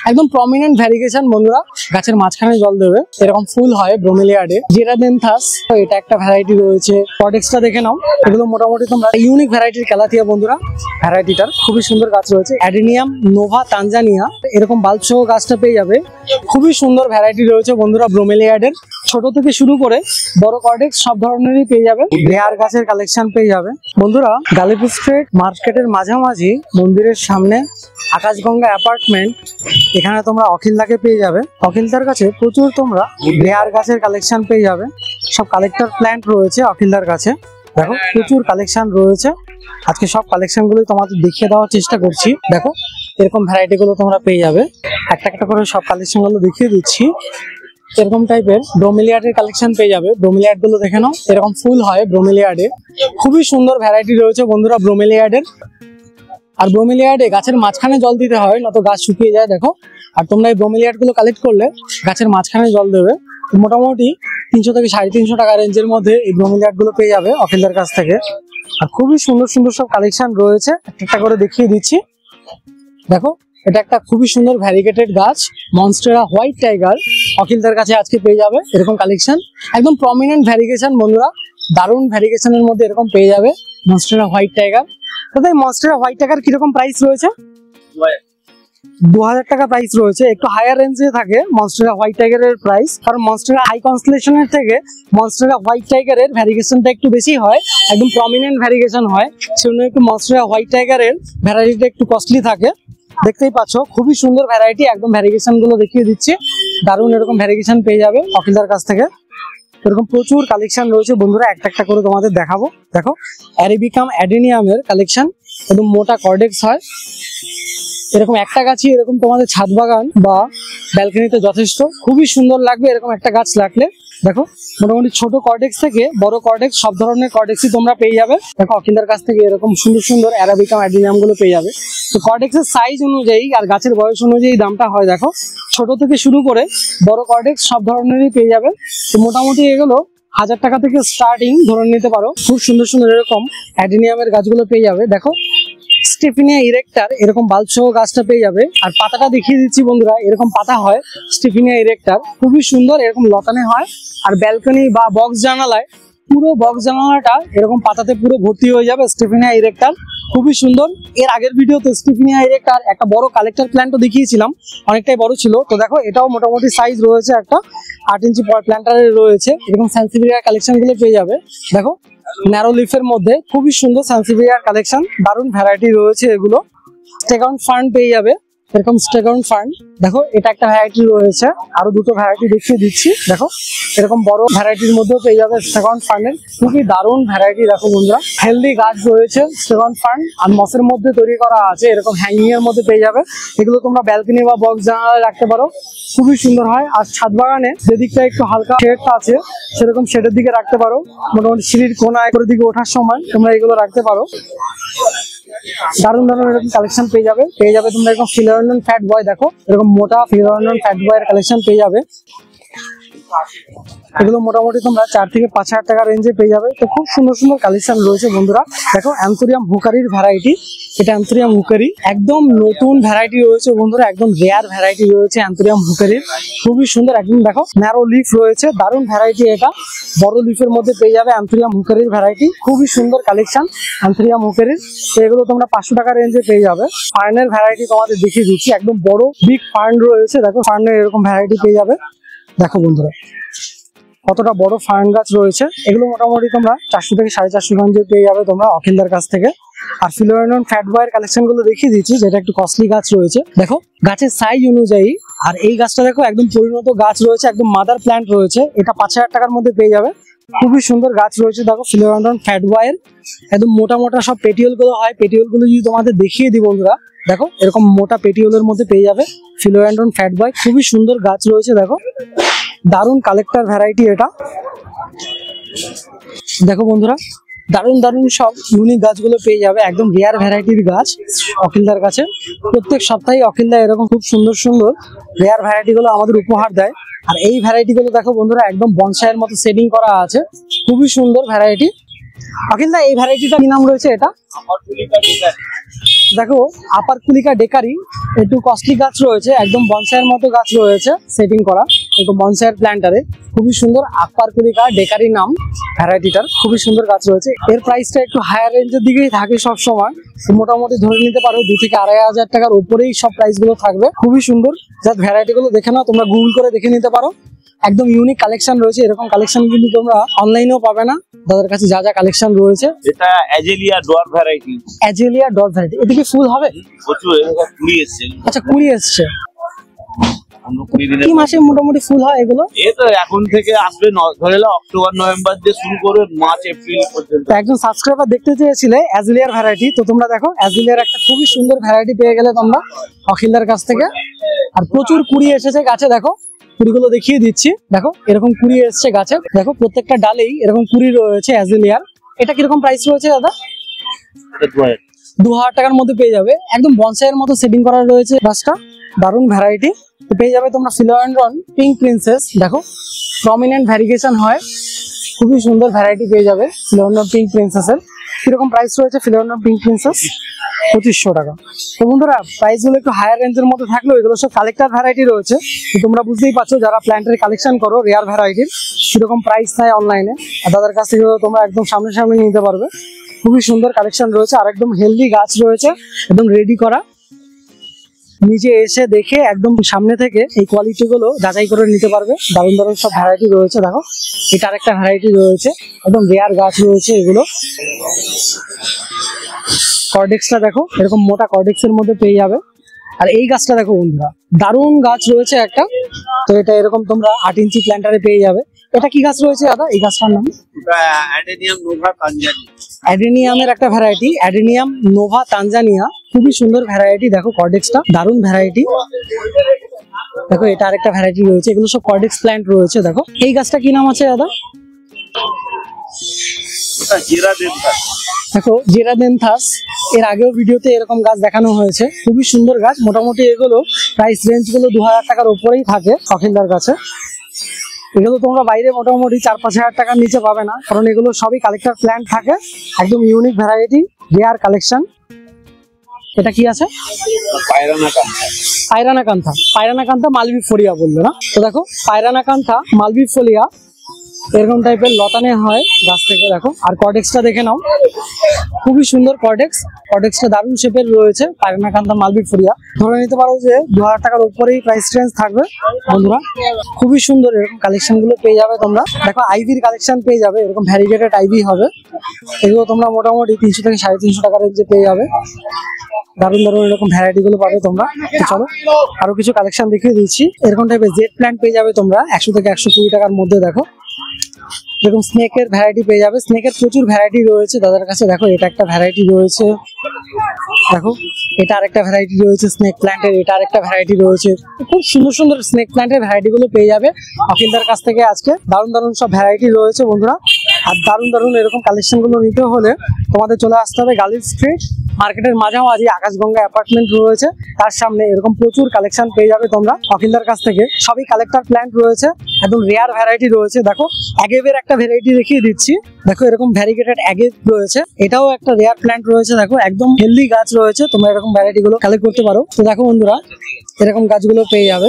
একদম prominent variegation বন্ধুরা, গাছের মাঝখানে জল দেবে এরকম ফুল হয় ব্রোমেলিয়াডে। জেরাদেন্থাস এটা একটা ভ্যারাইটি রয়েছে। কর্ডেক্সটা দেখে নাও, এগুলো মোটামুটি তোমরা ইউনিক ভ্যারাইটির ক্যালাথিয়া বন্ধুরা, ভ্যারাইটিটার খুবই সুন্দর গাছ রয়েছে। অ্যাডেনিয়াম নোভা তানজানিয়া এরকম বাল্ব সহ গাছটা পেয়ে যাবে। খুবই সুন্দর ভ্যারাইটি রয়েছে বন্ধুরা ব্রোমেলিয়াডের, ছোট থেকে শুরু করে বড় কর্ডেক্স সব ধরনেরই পেয়ে যাবে। রেয়ার গাছের কালেকশন পেয়ে যাবে বন্ধুরা। গালিব স্ট্রিট মার্কেটের মাঝামাঝি মন্দিরের সামনে আকাশগঙ্গা অ্যাপার্টমেন্ট, এখানে তোমরা অখিলদাকে পেয়ে যাবে। অখিলদার কাছে প্রচুর তোমরা রেয়ার গাছের কালেকশন পেয়ে যাবে। সব কালেক্টর প্ল্যান্ট রয়েছে অখিলদার কাছে, দেখো প্রচুর কালেকশন রয়েছে। আজকে সব কালেকশন গুলো তোমাদের দেখিয়ে দেওয়ার চেষ্টা করছি। দেখো এরকম ভ্যারাইটি গুলো তোমরা পেয়ে যাবে, একটা একটা করে সব কালেকশন গুলো দেখিয়ে দিচ্ছি। এরকম টাইপের ব্রোমেলিয়াডের কালেকশন পেয়ে যাবে। ব্রোমেলিয়াড গুলো দেখে নাও, এরকম ফুল হয় ব্রোমেলিয়াডে। খুবই সুন্দর ভ্যারাইটি রয়েছে বন্ধুরা ব্রোমেলিয়াডের। আর ব্রোমেলিয়াডে গাছের মাঝখানে জল দিতে হয়, না তো গাছ শুকিয়ে যায়। দেখো, আর তোমরা এই ব্রোমেলিয়াড গুলো কালেক্ট করলে গাছের মাঝখানে জল দেবে। মোটামুটি 300 থেকে 350 টাকা রেঞ্জের মধ্যে এই ব্রোমেলিয়াড গুলো পেয়ে যাবে অখিলদার কাছ থেকে। আর খুবই সুন্দর সুন্দর সব কালেকশন রয়েছে, একটা করে দেখিয়ে দিচ্ছি। দেখো এটা একটা খুবই সুন্দর ভ্যারিগেটেড গাছ, মনস্টেরা হোয়াইট টাইগার, অখিলদার কাছে আজকে পেয়ে যাবে এরকম কালেকশন। একদম প্রমিনেন্ট ভ্যারিগেশন বন্ধুরা, দারুণ ভ্যারিগেশনের মধ্যে এরকম পেয়ে যাবে মনস্টেরা হোয়াইট টাইগার। দাদা এই মনস্টেরা হোয়াইট টাইগার কিরকম প্রাইস রয়েছে? 2000 টাকা প্রাইস রয়েছে। একটু হায়ার রেঞ্জে থাকে মনস্টেরা হোয়াইট টাইগারের প্রাইস, কারণ মনস্টেরা হাই কনস্টেলেশনের থেকে মনস্টেরা হোয়াইট টাইগারের ভ্যারিগেশনটা একটু বেশি হয়, একদম প্রমিনেন্ট ভ্যারিগেশন হয়, সেজন্য একটু মনস্টেরা হোয়াইট টাইগারের ভ্যারাইটিটা একটু কস্টলি থাকে। দেখতেই পাচ্ছ খুবই সুন্দর ভ্যারাইটি, একদম ভ্যারিগেশন গুলো দেখিয়ে দিচ্ছি। দারুণ এরকম ভ্যারিগেশন পেয়ে যাবে অখিলদার কাছ থেকে। এরকম প্রচুর কালেকশন রয়েছে বন্ধুরা, একটা একটা করে তোমাদের দেখাবো। দেখো অ্যারাবিকাম অ্যাডেনিয়ামের কালেকশন, একদম মোটা কর্ডেক্স হয়। এরকম একটা গাছই এরকম তোমাদের ছাদ বাগান বা ব্যালকনিতে যথেষ্ট, খুবই সুন্দর লাগবে এরকম একটা গাছ লাগলে। দেখো মোটামুটি ছোট কর্ডেক্স থেকে বড় কর্ডেক্স সব ধরনের কর্ডেক্সই তোমরা পেয়ে যাবে। দেখো অখিলদার কাছ থেকে এরকম সুন্দর সুন্দর অ্যারাবিকাম অ্যাডেনিয়াম গুলো পেয়ে যাবে। তো কর্ডেক্সের সাইজ অনুযায়ী আর গাছের বয়স অনুযায়ী দামটা হয়। দেখো ছোট থেকে শুরু করে বড় কর্ডেক্স সব ধরনেরই পেয়ে যাবে। তো মোটামুটি এগুলো 1000 টাকা থেকে স্টার্টিং ধরে নিতে পারো। খুব সুন্দর সুন্দর এরকম অ্যাডেনিয়ামের গাছগুলো পেয়ে যাবে। দেখো স্টেফিনিয়া ইরেক্টার এরকম বাল্ব সহ গাছটা পেয়ে যাবে। আর পাতাটা দেখিয়ে দিচ্ছি বন্ধুরা, এরকম পাতা হয় স্টেফিনিয়া ইরেক্টার, খুবই সুন্দর এরকম লতানে হয়। আর ব্যালকনি বা বক্স জানালায় পুরো বক্স জানালাটা এরকম পাতাতে পুরো ভর্তি হয়ে যাবে স্টেফিনিয়া ইরেক্টার, খুবই সুন্দর। এর আগের ভিডিওতে স্টেফিনিয়া ইরেক্টার একটা বড় কালেক্টর প্ল্যান্টও দেখিয়েছিলাম, অনেকটাই বড় ছিল। তো দেখো এটাও মোটামুটি সাইজ রয়েছে, একটা 8 ইঞ্চি প্ল্যান্টারের রয়েছে। এরকম সানসিভিয়ার কালেকশন গুলো পেয়ে যাবে। দেখো ন্যারো লিফের মধ্যে খুবই সুন্দর সানসিভিয়ার কালেকশন, দারুণ ভ্যারাইটি রয়েছে এগুলো। স্টেগন ফার্ন পেয়ে যাবে, এরকম স্টেগন ফার্ন। দেখো এটা একটা ভ্যারাইটি রয়েছে, আরো দুটো ভ্যারাইটি দেখিয়ে দিচ্ছি। দেখো এরকম বড় ভ্যারাইটির মধ্যেও পেয়ে যাবে স্টেগন ফার্নের, খুবই দারুণ ভ্যারাইটি। দেখো বন্ধুরা হেলদি গাছ রয়েছে স্টেগন ফার্ন, আর মসের মধ্যে তৈরি করা আছে, এরকম হ্যাঙ্গিং এর মধ্যে পেয়ে যাবে। এগুলো তোমরা ব্যালকনি বা বক্স জানালায় রাখতে পারো, খুবই সুন্দর হয়। আর ছাদ বাগানে যেদিকটা একটু হালকা শেড আছে সেরকম শেডের দিকে রাখতে পারো, মোটামুটি সিঁড়ির কোনায় করে দিকে ওঠার সময় তোমরা এগুলো রাখতে পারো। দারুণ দারুণ এরকম কালেকশন পেয়ে যাবে তোমরা এরকম ফিলোরনন ফ্যাট বয়। দেখো এরকম মোটা ফিলোরনন ফ্যাট বয়ের কালেকশন পেয়ে যাবে। এগুলো মোটামুটি তোমরা 4 থেকে 5000 টাকা রেঞ্জে পেয়ে যাবে। তো খুব সুন্দর সুন্দর কালেকশন রয়েছে বন্ধুরা। দেখো অ্যান্থোরিয়াম হুকারির ভ্যারাইটি, এটা অ্যান্থোরিয়াম হুকারি, একদম নতুন ভ্যারাইটি রয়েছে বন্ধুরা, একদম রেয়ার ভ্যারাইটি রয়েছে অ্যান্থোরিয়াম হুকারির, খুবই সুন্দর। একদম দেখো ন্যারো লিফ রয়েছে, দারুণ ভ্যারাইটি। এটা বড় লিফের মধ্যে পেয়ে যাবে অ্যান্থোরিয়াম হুকারির ভ্যারাইটি, খুবই সুন্দর কালেকশন অ্যান্থোরিয়াম হুকারির। তো এগুলো তোমরা 500 টাকা রেঞ্জে পেয়ে যাবে। ফার্নের ভ্যারাইটি তোমাদের দেখিয়ে দিচ্ছি, একদম বড় বিগ ফার্ন রয়েছে। দেখো ফার্নের এরকম ভ্যারাইটি পেয়ে যাবে। দেখো বন্ধুরা কতটা বড় ফার্ন গাছ রয়েছে। এগুলো মোটামুটি তোমরা 400 থেকে 450 রেঞ্জে পেয়ে যাবে তোমরা অখিলদার কাছ থেকে। আর ফিলোরনন ফ্যাট বয়ের কালেকশন গুলো দেখিয়ে দিচ্ছি, যেটা একটু কস্টলি গাছ রয়েছে। দেখো গাছের সাইজ অনুযায়ী, আর এই গাছটা দেখো একদম পরিণত গাছ রয়েছে, একদম মাদার প্ল্যান্ট রয়েছে। এটা 5000 টাকার মধ্যে পেয়ে যাবে, খুবই সুন্দর গাছ রয়েছে। দেখো ফিলোরনন ফ্যাট বয়ের একদম মোটা মোটা সব পেটিওল গুলো হয়। পেটিওল গুলো যদি তোমাদের দেখিয়ে দিই বন্ধুরা, দেখো এরকম মোটা পেটিওলের মধ্যে পেয়ে যাবে ফিলোরনন ফ্যাট বয়, খুবই সুন্দর গাছ রয়েছে। দেখো দারুণ কালেক্টর ভ্যারাইটি এটা। দেখো বন্ধুরা দারুণ দারুণ সব ইউনিক গাছগুলো পেয়ে যাবে, একদম রেয়ার ভ্যারাইটির গাছ অখিলদার কাছে। প্রত্যেক সপ্তাহে অখিলদা এরকম খুব সুন্দর সুন্দর রেয়ার ভ্যারাইটি গুলো আমাদের উপহার দেয়। আর এই ভ্যারাইটি গুলো দেখো বন্ধুরা একদম বনসাইয়ের মতো সেটিং করা আছে, খুবই সুন্দর ভ্যারাইটি। অখিলদা এই ভ্যারাইটিটা কি নাম রয়েছে? এটা দেখো আপার কুলিকা ডেকারি একটু কস্টলি গাছ রয়েছে, একদম বনসাইয়ের মতো গাছ রয়েছে সেটিং করা, একটু বনসাইয়ের প্ল্যান্টারে খুবই সুন্দর। আপার কুলিকা ডেকারি নাম ভ্যারাইটিটার, খুবই সুন্দর গাছ রয়েছে। এর প্রাইসটা একটু হায়ার রেঞ্জের দিকেই থাকে সব সময়, মোটামুটি ধরে নিতে পারো 2 থেকে 2,500 টাকার উপরেই সব প্রাইস গুলো থাকবে। খুবই সুন্দর, জাস্ট ভ্যারাইটি গুলো দেখে নাও, তোমরা গুগল করে দেখে নিতে পারো। একদম ইউনিক কালেকশন রয়েছে, এরকম কালেকশন কিন্তু তোমরা অনলাইনেও পাবে না। তাদের কাছে যা যা কালেকশন রয়েছে, এটা azalea dwarf variety. Azalea dot variety, এটা কি ফুল হবে? প্রচুর, এটা কুড়ি এসছে। আচ্ছা, কুড়ি এসছে। কি কি মাসে মোটামুটি ফুল হয় এগুলো? এই তো এখন থেকে আসবে, ধরে নাও অক্টোবর নভেম্বর দিয়ে শুরু করে মার্চ এপ্রিল পর্যন্ত। তো একজন সাবস্ক্রাইবার দেখতে চেয়েছিলে অ্যাজেলিয়ার ভ্যারাইটি, তো তোমরা দেখো অ্যাজেলিয়ার একটা খুবই সুন্দর ভ্যারাইটি পেয়ে গেলে তোমরা অখিলদার কাছ থেকে। আর প্রচুর কুড়ি এসেছে গাছে, দেখো কুড়িগুলো দেখিয়ে দিচ্ছি। দেখো এরকম কুড়ি এসছে গাছে, দেখো প্রত্যেকটা ডালেই এরকম কুড়ি রয়েছে অ্যাজেলিয়ার। এটা কিরকম প্রাইস রয়েছে দাদা? 2,000 টাকার মধ্যে পেয়ে যাবে, একদম বনসাইয়ের মতো সেটিং করা রয়েছে গাছটা, দারুণ ভ্যারাইটি। পেয়ে যাবে তোমরা ফিলোডেন্ড্রন পিঙ্ক প্রিন্সেস, দেখো প্রমিনেন্ট ভ্যারিগেশন হয়, খুবই সুন্দর ভ্যারাইটি পেয়ে যাবে ফিলোডেন্ড্রন পিঙ্ক প্রিন্সেসের। কিরকম প্রাইস রয়েছে ফিলোডেন্ড্রন পিঙ্ক প্রিন্সেস? 2500 টাকা। তো বন্ধুরা প্রাইস গুলো একটু হায়ার রেঞ্জের মধ্যে থাকলেও এগুলো সব কালেক্টর ভ্যারাইটি রয়েছে। তো তোমরা বুঝতেই পারছো যারা প্ল্যান্টের কালেকশন করো রেয়ার ভ্যারাইটির, কিরকম প্রাইস নেয় অনলাইনে, আর তাদের কাছ থেকে তোমরা একদম সামনে সামনে নিতে পারবে। খুবই সুন্দর কালেকশন রয়েছে, আর একদম হেলদি গাছ রয়েছে, একদম রেডি করা। নিজে এসে দেখে একদম সামনে থেকে এই কোয়ালিটি গুলো যাচাই করে নিতে পারবে। দারুণ দারুণ সব ভ্যারাইটি রয়েছে, দেখো এটা আরেকটা ভ্যারাইটি রয়েছে, একদম রেয়ার গাছ রয়েছে এগুলো। কর্ডেক্সটা দেখো এরকম মোটা কর্ডেক্স এর মধ্যে পেয়ে যাবে। আর এই গাছটা দেখো বন্ধুরা, দারুণ গাছ রয়েছে একটা, তো এটা এরকম তোমরা 8 ইঞ্চি প্ল্যান্টারে পেয়ে যাবে। এটা কি গাছ রয়েছে দাদা এই গাছটার নাম? Adenium Nova Tanzania. অ্যাডেনিয়ামের একটা ভ্যারাইটি, অ্যাডেনিয়াম নোভা তানজানিয়া, খুবই সুন্দর ভ্যারাইটি। দেখো কর্ডেক্সটা দারুণ ভ্যারাইটি। দেখো এটা আরেকটা ভ্যারাইটি রয়েছে, এগুলো সব কর্ডেক্স প্ল্যান্ট রয়েছে। দেখো এই গাছটা কি নাম আছে দাদা? দেখো জেরাদেন্থাস, এর আগেও ভিডিওতে এরকম গাছ দেখানো হয়েছে, খুবই সুন্দর গাছ। মোটামুটি এগুলো প্রাইস রেঞ্জ গুলো 2,000 টাকার উপরেই থাকে অখিলদার কাছে। এগুলো তোমরা বাইরে মোটামুটি 4-5 হাজার টাকার নিচে পাবে না, কারণ এগুলো সবই কালেক্টর প্ল্যান্ট থাকে, একদম ইউনিক ভ্যারাইটি, রেয়ার কালেকশন। এটা কি আছে? পায়রানাকান্থা। পায়রানাকান্থা মালবিফোলিয়া বললো না? তো দেখো পায়রানাকান্থা মালবিফোলিয়া এরকম টাইপের লতানে হয় গাছ থেকে। দেখো আর কর্ডেক্সটা দেখে নাও, খুবই সুন্দর কর্ডেক্স। কর্ডেক্সটা দারুণ শেপের রয়েছে। পায়রানাকান্থা মালবিফোলিয়া ধরে নিতে পারো যে 2,000 টাকার উপরেই প্রাইস রেঞ্জ থাকবে বন্ধুরা। খুবই সুন্দর এরকম কালেকশন গুলো পেয়ে যাবে তোমরা। দেখো আইভির কালেকশন পেয়ে যাবে, এরকম ভ্যারিগেটেড আইভি হবে, এগুলো তোমরা মোটামুটি 300 থেকে 350 টাকার রেঞ্জে পেয়ে যাবে। দারুণ দারুণ এরকম ভ্যারাইটি গুলো পাবে তোমরা। তো চলো আরো কিছু কালেকশন দেখিয়ে দিচ্ছি। এরকম টাইপের জেড প্ল্যান্ট পেয়ে যাবে তোমরা 100 থেকে 120 টাকার মধ্যে। দেখো এরকম স্নেকের ভ্যারাইটি পেয়ে যাবে, স্নেকের প্রচুর ভ্যারাইটি রয়েছে তাদের কাছে। দেখো এটা একটা ভ্যারাইটি রয়েছে, দেখো এটা আরেকটা ভ্যারাইটি রয়েছে স্নেক প্ল্যান্টের, এটা আরেকটা ভ্যারাইটি রয়েছে। খুব সুন্দর সুন্দর স্নেক প্ল্যান্টের ভ্যারাইটি গুলো পেয়ে যাবে অখিলদার কাছ থেকে আজকে। দারুণ দারুণ সব ভ্যারাইটি রয়েছে বন্ধুরা। আর দারুণ দারুণ এরকম কালেকশন গুলো নিতে হলে তোমাদের চলে আসতে হবে গালিব স্ট্রিট মার্কেটের মাঝামাঝি আকাশগঙ্গা অ্যাপার্টমেন্ট রয়েছে, তার সামনে এরকম প্রচুর কালেকশন পেয়ে যাবে তোমরা অখিলদার কাছ থেকে। সবই কালেক্টর প্ল্যান্ট রয়েছে, একদম রেয়ার ভ্যারাইটি রয়েছে। দেখো অ্যাগেভের একটা ভ্যারাইটি দেখিয়ে দিচ্ছি, দেখো এরকম ভ্যারিগেটেড অ্যাগেভ রয়েছে, এটাও একটা রেয়ার প্ল্যান্ট রয়েছে। দেখো একদম হেলদি গাছ রয়েছে, তোমরা এরকম ভ্যারাইটি গুলো কালেক্ট করতে পারো। তো দেখো বন্ধুরা এরকম গাছগুলো পেয়ে যাবে।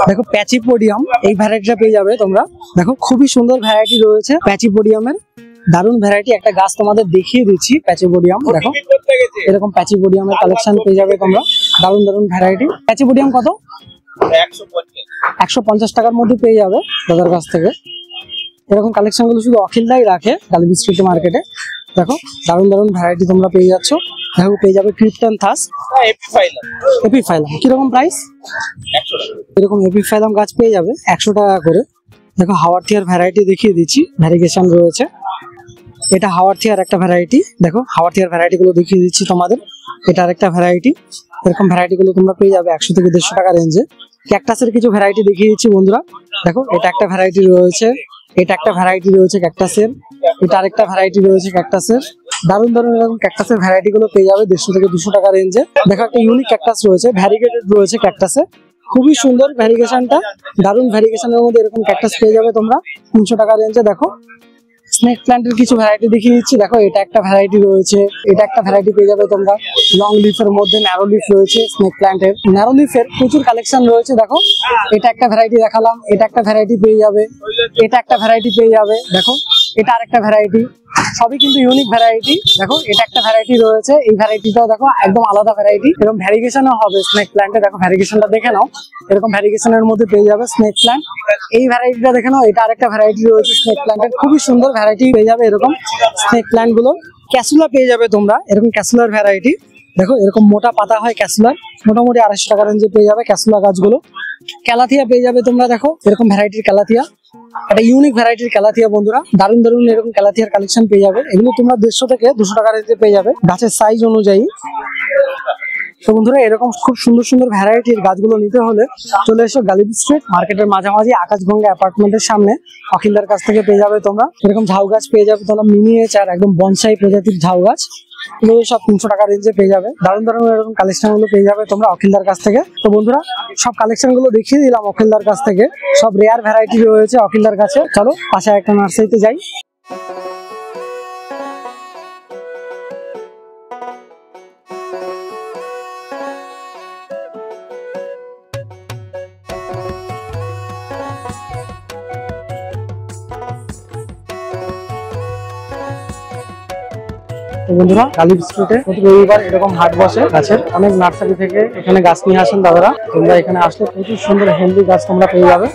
দেখো প্যাচিপোডিয়াম, এই ভ্যারাইটিটা পেয়ে যাবে তোমরা। দেখো খুবই সুন্দর ভ্যারাইটি রয়েছে প্যাচিপোডিয়ামের, দারুণ ভ্যারাইটি। একটা গাছ তোমাদের দেখিয়ে দিচ্ছি প্যাচিপোডিয়াম। দেখো এরকম প্যাচিপোডিয়ামের কালেকশন পেয়ে যাবে তোমরা, দারুণ দারুণ ভ্যারাইটি। প্যাচিপোডিয়াম কত? 150 টাকার মধ্যে পেয়ে যাবে দাদার কাছ থেকে। এরকম কালেকশন গুলো শুধু অখিলদাই রাখে গালিব স্ট্রিট মার্কেটে। দেখো দারুণ দারুণ ভ্যারাইটি তোমরা পেয়ে যাচ্ছ। দেখো পেয়ে যাবে ক্রিপ্টান্থাস, এপিফাইলাম। কিরকম প্রাইস? এরকম এপিফাইলাম গাছ পেয়ে যাবে 100 টাকা করে। দেখো হাওয়ার থিয়ার ভ্যারাইটি দেখিয়ে দিচ্ছি, ভ্যারিগেশন রয়েছে। এটা হাওয়ার থিয়ার একটা ভ্যারাইটি। দেখো হাওয়ার থিয়ার ভ্যারাইটি গুলো দেখিয়ে দিচ্ছি তোমাদের, এটা আরেকটা ভ্যারাইটি। এরকম ভ্যারাইটি গুলো তোমরা পেয়ে যাবে 100 থেকে 150 টাকা রেঞ্জে। ক্যাকটাসের কিছু ভ্যারাইটি দেখিয়ে দিচ্ছি বন্ধুরা। দেখো এটা একটা ভ্যারাইটি রয়েছে, এটা একটা ভ্যারাইটি রয়েছে ক্যাকটাসের, এটা আরেকটা ভ্যারাইটি রয়েছে ক্যাকটাসের। দারুণ দারুণ এরকম ক্যাকটাসের ভ্যারাইটি গুলো পেয়ে যাবে 150 থেকে 200 টাকা রেঞ্জে। দেখো একটা ইউনিক ক্যাকটাস রয়েছে, ভ্যারিগেটেড রয়েছে ক্যাকটাসে, খুবই সুন্দর ভ্যারিগেশনটা, দারুণ ভ্যারিগেশনের মধ্যে এরকম ক্যাকটাস পেয়ে যাবে তোমরা 300 টাকা রেঞ্জে। দেখো স্নেক প্ল্যান্টের কিছু ভ্যারাইটি দেখিয়ে দিচ্ছি। দেখো এটা একটা ভ্যারাইটি রয়েছে, এটা একটা ভ্যারাইটি পেয়ে যাবে তোমরা। লং লিফের মধ্যে ন্যারো লিফ রয়েছে স্নেক প্ল্যান্টের, ন্যারো লিফের প্রচুর কালেকশন রয়েছে। দেখো এটা একটা ভ্যারাইটি দেখালাম, এটা একটা ভ্যারাইটি পেয়ে যাবে, এটা একটা ভ্যারাইটি পেয়ে যাবে। দেখো এটা আরেকটা ভ্যারাইটি, সবই কিন্তু ইউনিক ভ্যারাইটি। দেখো এটা একটা ভ্যারাইটি রয়েছে, এই ভ্যারাইটিটাও দেখো একদম আলাদা ভ্যারাইটি, এরকম ভ্যারিগেশনও হবে স্নেক প্ল্যান্টে। দেখো ভ্যারিগেশনটা দেখে নাও, এরকম ভ্যারিগেশনের মধ্যে পেয়ে যাবে স্নেক প্ল্যান্ট। এই ভ্যারাইটিটা দেখে নাও, এটা আরেকটা ভ্যারাইটি রয়েছে স্নেক প্ল্যান্টের, খুবই সুন্দর ভ্যারাইটি পেয়ে যাবে এরকম স্নেক প্ল্যান্ট গুলো। ক্যাসুলা পেয়ে যাবে তোমরা, এরকম ক্যাসুলার ভ্যারাইটি। দেখো এরকম মোটা পাতা হয় ক্যাসুলার, মোটামুটি 250 টাকা রেঞ্জে পেয়ে যাবে ক্যাসুলা গাছগুলো। ক্যালাথিয়া পেয়ে যাবে তোমরা, দেখো এরকম ভ্যারাইটির ক্যালাথিয়া, একটা ইউনিক ভ্যারাইটির ক্যালাথিয়া বন্ধুরা, দারুণ দারুণ এরকম ক্যালাথিয়ার কালেকশন পেয়ে যাবে। এগুলো তোমরা 150 থেকে 200 টাকা রেঞ্জে পেয়ে যাবে গাছের সাইজ অনুযায়ী। তো বন্ধুরা এরকম খুব সুন্দর সুন্দর ভ্যারাইটির গাছগুলো নিতে হলে চলে এসো গালিব স্ট্রিট মার্কেটের মাঝামাঝি আকাশগঙ্গা অ্যাপার্টমেন্টের সামনে অখিলদার কাছ থেকে পেয়ে যাবে তোমরা এরকম ঝাউ গাছ পেয়ে যাবে তোমরা, মিনিয়েচার একদম বনসাই প্রজাতির ঝাউ গাছ, এগুলো সব 300 টাকা রেঞ্জে পেয়ে যাবে। দারুণ দারুণ এরকম কালেকশন গুলো পেয়ে যাবে তোমরা অখিলদার কাছ থেকে। তো বন্ধুরা সব কালেকশন গুলো দেখিয়ে দিলাম অখিলদার কাছ থেকে, সব রেয়ার ভ্যারাইটি রয়েছে অখিলদার কাছে। চলো পাশে একটা নার্সারিতে যাই। বন্ধুরা গালিব স্ট্রিটে প্রতি রবিবার এরকম হাট বসে গাছের, অনেক নার্সারি থেকে এখানে গাছ নিয়ে আসেন দাদারা। তোমরা এখানে আসলে প্রচুর সুন্দর হেলদি গাছ তোমরা পেয়ে যাবে।